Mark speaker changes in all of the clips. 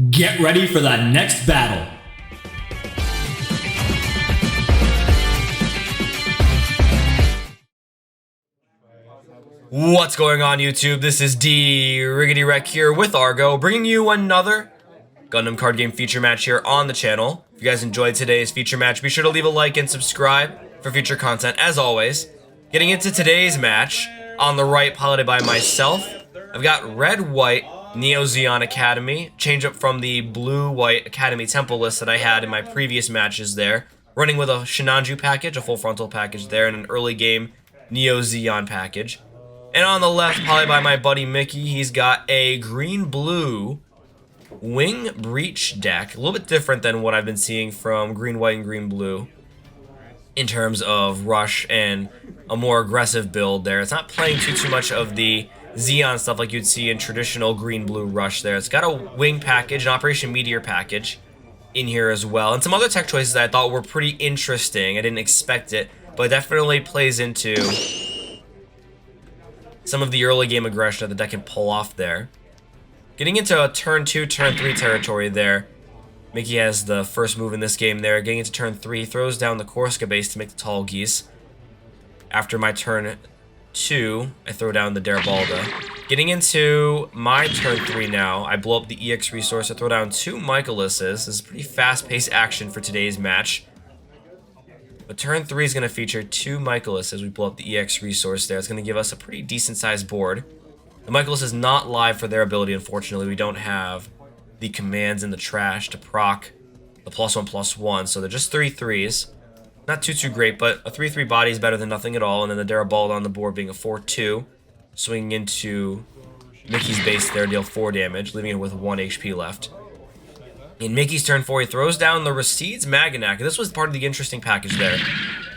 Speaker 1: Get ready for the next battle.
Speaker 2: What's going on, YouTube? This is Riggedy Wreck here with Argo, bringing you another Gundam Card Game feature match here on the channel. If you guys enjoyed today's feature match, be sure to leave a like and subscribe for future content, as always. Getting into today's match, on the right, piloted by myself, I've got Red-White Neo Zeon Academy, change up from the Blue-White Academy Temple list that I had in my previous matches there, running with a Shinanju package, a full frontal package there, and an early game Neo Zeon package. And on the left, piloted by my buddy Mickey, he's got a green-blue Wing Breach deck, a little bit different than what I've been seeing from green-white and green-blue in terms of rush and a more aggressive build there. It's not playing too much of the Zeon stuff like you'd see in traditional green-blue rush there. It's got a wing package, an Operation Meteor package in here as well, and some other tech choices that I thought were pretty interesting. I didn't expect it, but it definitely plays into some of the early game aggression that the deck can pull off there. Getting into a turn 2, turn 3 territory there. Mickey has the first move in this game there. Getting into turn 3, throws down the Korska base to make the tall Geass. After my turn 2, I throw down the Darabalda. Getting into my turn 3 now, I blow up the EX resource. I throw down 2 Michaelises. This is pretty fast-paced action for today's match. But turn 3 is going to feature 2 Michaelis as we blow up the EX resource there. It's going to give us a pretty decent-sized board. The Michaelis is not live for their ability, unfortunately. We don't have the commands in the trash to proc the +1/+1, so they're just 3/3s. Not too great, but a 3/3 body is better than nothing at all, and then the Darabalda on the board being a 4/2, swinging into Mickey's base there, deal 4 damage, leaving it with 1 HP left. In Mickey's turn 4, he throws down the Recedes Maganak. This was part of the interesting package there.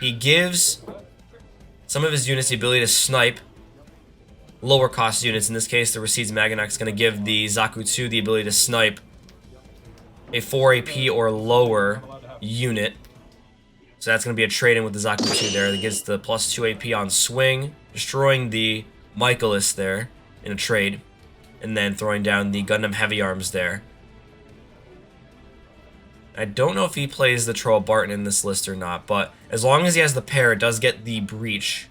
Speaker 2: He gives some of his units the ability to snipe lower cost units. In this case, the Recedes Maganak is going to give the Zaku 2 the ability to snipe a 4 AP or lower unit. So that's going to be a trade-in with the Zaku 2 there. That gives the +2 AP on swing, destroying the Michaelis there in a trade, and then throwing down the Gundam Heavy Arms there. I don't know if he plays the Troll Barton in this list or not, but as long as he has the pair, it does get the Breach,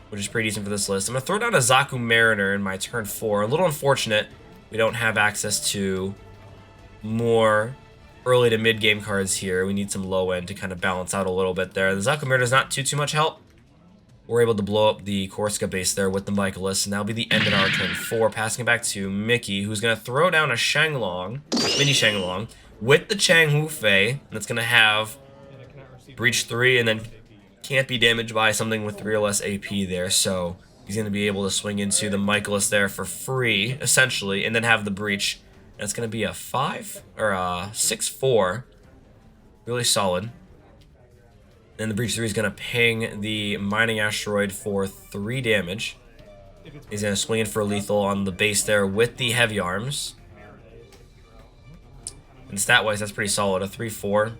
Speaker 2: which is pretty decent for this list. I'm going to throw down a Zaku Mariner in my turn 4. A little unfortunate we don't have access to more early to mid-game cards here. We need some low-end to kind of balance out a little bit there. The Zaku Mariner is not too much help. We're able to blow up the Korska base there with the Michaelis, and that'll be the end of our turn 4. Passing it back to Mickey, who's going to throw down a Shenlong, mini Shenlong, with the Chang Hu Fei, and it's going to have Breach 3, and then can't be damaged by something with 3 or less AP there, so he's going to be able to swing into the Michaelis there for free, essentially, and then have the Breach. And it's going to be a 5, or a 6/4, really solid. And the Breach 3 is going to ping the Mining Asteroid for 3 damage. He's going to swing in for lethal on the base there with the Heavy Arms. And stat-wise, that's pretty solid. A 3/4.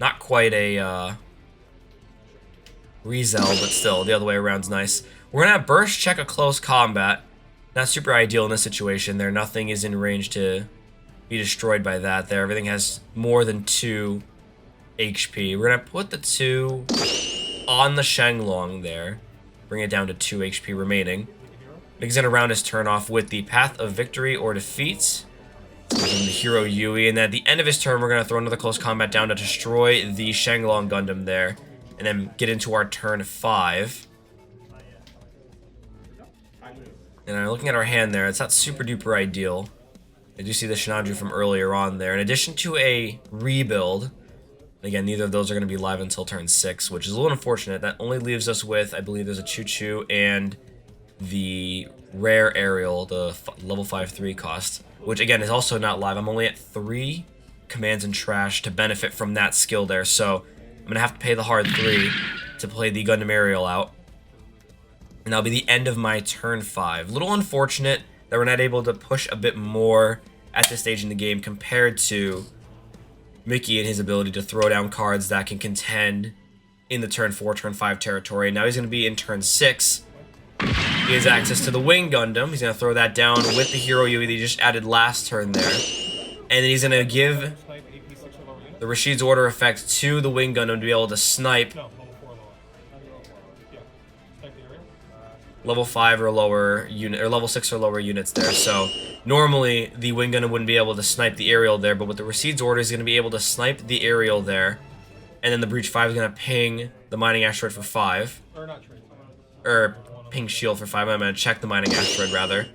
Speaker 2: Not quite a Rizel, but still, the other way around's nice. We're going to have Burst check a close combat. Not super ideal in this situation there. Nothing is in range to be destroyed by that there. Everything has more than 2 HP. We're going to put the 2 on the Shenlong there. Bring it down to 2 HP remaining. He's going to round his turn off with the Path of Victory or Defeat. The Hero Yui, and then at the end of his turn, we're going to throw another close combat down to destroy the Shenlong Gundam there, and then get into our turn 5. And looking at our hand there, it's not super duper ideal. I do see the Shinanju from earlier on there. In addition to a rebuild, again, neither of those are going to be live until turn 6, which is a little unfortunate. That only leaves us with, I believe there's a Choo Choo and the rare aerial, the level 5/3 cost, which again is also not live. I'm only at 3 commands in trash to benefit from that skill there, so I'm going to have to pay the hard 3 to play the Gundam Aerial out. And that'll be the end of my turn 5. A little unfortunate that we're not able to push a bit more at this stage in the game compared to Mickey and his ability to throw down cards that can contend in the turn 4, turn 5 territory. Now he's going to be in turn 6. He has access to the Wing Gundam. He's going to throw that down with the Hero Yui that he just added last turn there. And then he's going to give the Rashid's Order effect to the Wing Gundam to be able to snipe level 5 or lower unit, or level 6 or lower units there. So normally the Wing Gundam wouldn't be able to snipe the aerial there, but with the Rashid's Order, he's going to be able to snipe the aerial there. And then the Breach 5 is going to ping the Mining Asteroid for 5. Or ping shield for 5. I'm going to check the Mining Asteroid rather.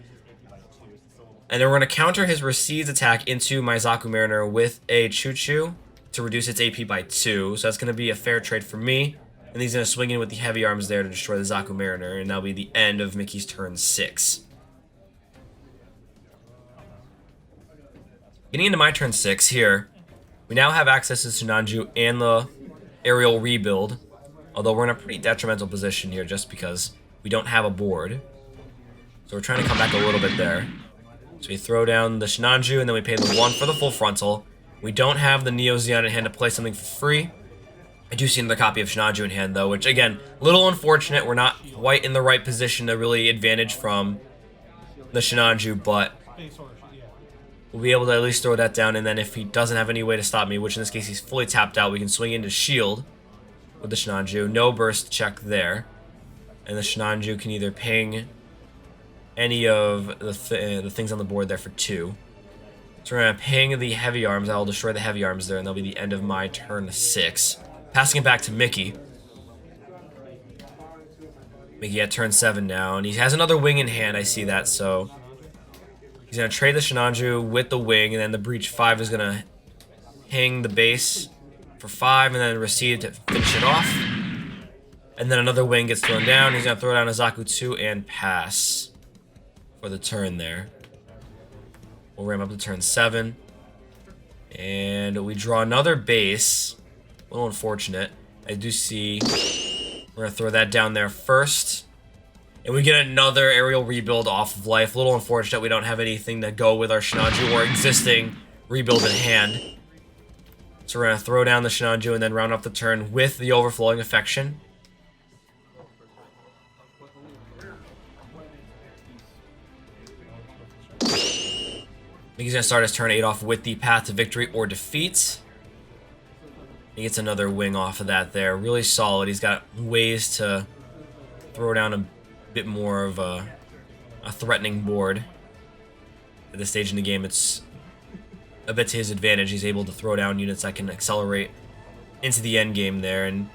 Speaker 2: And then we're going to counter his Rashid's attack into my Zaku Mariner with a Choo-Choo to reduce its AP by 2. So that's going to be a fair trade for me. And he's going to swing in with the heavy arms there to destroy the Zaku Mariner. And that'll be the end of Mickey's turn 6. Getting into my turn 6 here, we now have access to Tsunanju and the aerial rebuild. Although we're in a pretty detrimental position here just because we don't have a board. So we're trying to come back a little bit there. So we throw down the Shinanju and then we pay the 1 for the full frontal. We don't have the Neo Zeon in hand to play something for free. I do see another copy of Shinanju in hand though, which again, a little unfortunate. We're not quite in the right position to really advantage from the Shinanju, but we'll be able to at least throw that down, and then if he doesn't have any way to stop me, which in this case he's fully tapped out, we can swing into shield with the Shinanju. No burst check there. And the Shinanju can either ping any of the things on the board there for 2. So we're going to ping the heavy arms. I'll destroy the heavy arms there, and that'll be the end of my turn 6. Passing it back to Mickey. Mickey at turn 7 now, and he has another wing in hand. I see that, so he's going to trade the Shinanju with the wing, and then the Breach 5 is going to ping the base for 5, and then receive to finish it off. And then another wing gets thrown down. He's going to throw down a Zaku 2 and pass for the turn there. We'll ramp up to turn 7. And we draw another base. A little unfortunate. I do see we're going to throw that down there first. And we get another aerial rebuild off of life. A little unfortunate we don't have anything to go with our Shinanju or existing rebuild in hand. So we're going to throw down the Shinanju and then round up the turn with the Overflowing Affection. I think he's going to start his turn 8 off with the Path to Victory or Defeat. He gets another wing off of that there. Really solid. He's got ways to throw down a bit more of a threatening board. At this stage in the game, it's a bit to his advantage. He's able to throw down units that can accelerate into the end game there and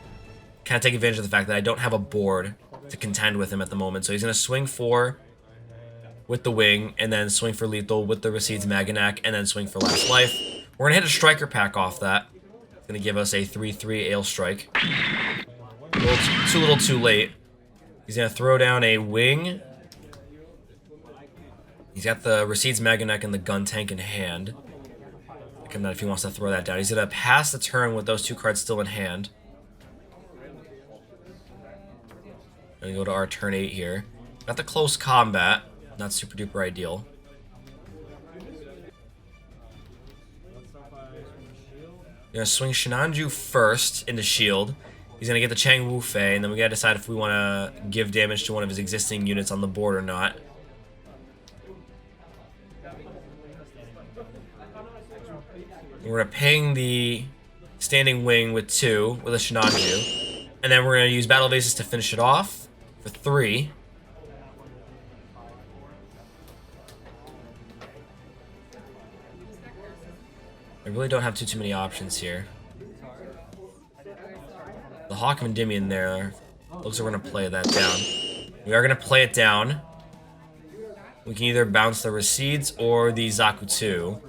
Speaker 2: kind of take advantage of the fact that I don't have a board to contend with him at the moment. So he's going to swing for with the wing, and then swing for lethal with the Rashid's Maganak, and then swing for last life. We're going to hit a striker pack off that. It's going to give us a 3/3 Ale Strike. A little too late. He's going to throw down a wing. He's got the Rashid's Maganak and the gun tank in hand. Look at that if he wants to throw that down. He's going to pass the turn with those 2 cards still in hand. Going to go to our turn 8 here. Got the close combat. Not super duper ideal. Gonna swing Shinanju first into shield. He's gonna get the Chang Wu Fei, and then we gotta decide if we wanna give damage to one of his existing units on the board or not. We're gonna ping the standing wing with 2 with a Shinanju, and then we're gonna use Battle Vases to finish it off for 3. I really don't have too many options here. The Hawk of Endymion there. Looks like we're going to play that down. We are going to play it down. We can either bounce the Rashid's or the Zaku 2.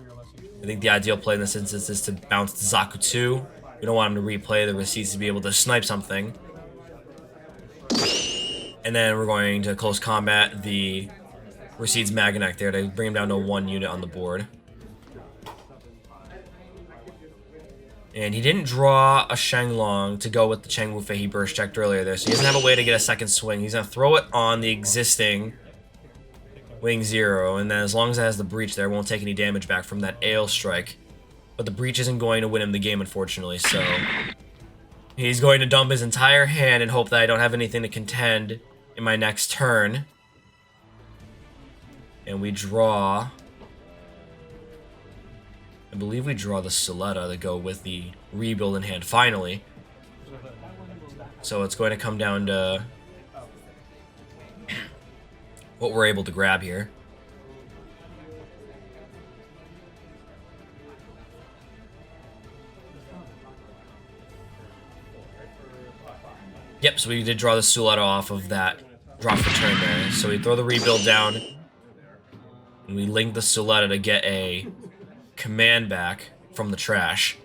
Speaker 2: I think the ideal play in this instance is to bounce the Zaku 2. We don't want him to replay the Rashid's to be able to snipe something. And then we're going to close combat the Rashid's Maganak there to bring him down to 1 unit on the board. And he didn't draw a Shenglong to go with the Chang Wu Fei he burst checked earlier there, so he doesn't have a way to get a second swing. He's going to throw it on the existing Wing 0, and then as long as it has the Breach there, it won't take any damage back from that Ale Strike. But the Breach isn't going to win him the game, unfortunately, so he's going to dump his entire hand and hope that I don't have anything to contend in my next turn. And we draw... I believe we draw the Soletta to go with the rebuild in hand, finally. So it's going to come down to what we're able to grab here. Yep, so we did draw the Soletta off of that drop for turn there. So we throw the rebuild down, and we link the Soletta to get a command back from the trash.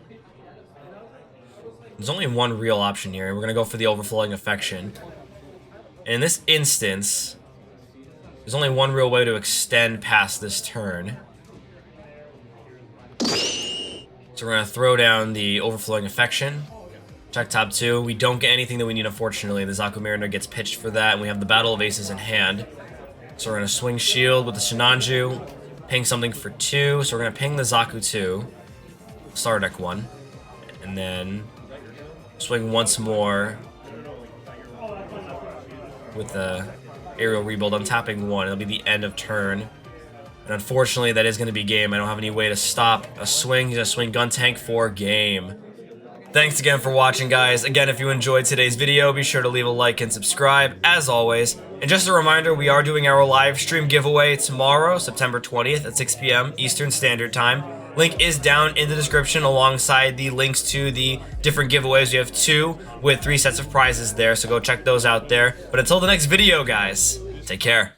Speaker 2: There's only one real option here, and we're going to go for the Overflowing Affection. And in this instance, there's only one real way to extend past this turn. So we're going to throw down the Overflowing Affection. Check top 2. We don't get anything that we need, unfortunately. The Zaku Mariner gets pitched for that, and we have the Battle of Aces in hand. So we're going to swing Shield with the Shinanju, ping something for 2. So we're going to ping the Zaku 2, Starter Deck 1, and then swing once more with the Aerial Rebuild. I'm tapping 1. It'll be the end of turn. And unfortunately, that is going to be game. I don't have any way to stop a swing. He's going to swing Gun Tank for game. Thanks again for watching, guys. Again, if you enjoyed today's video, be sure to leave a like and subscribe, as always. And just a reminder, we are doing our live stream giveaway tomorrow, September 20th at 6 p.m. Eastern Standard Time. Link is down in the description alongside the links to the different giveaways. We have 2 with 3 sets of prizes there, so go check those out there. But until the next video, guys, take care.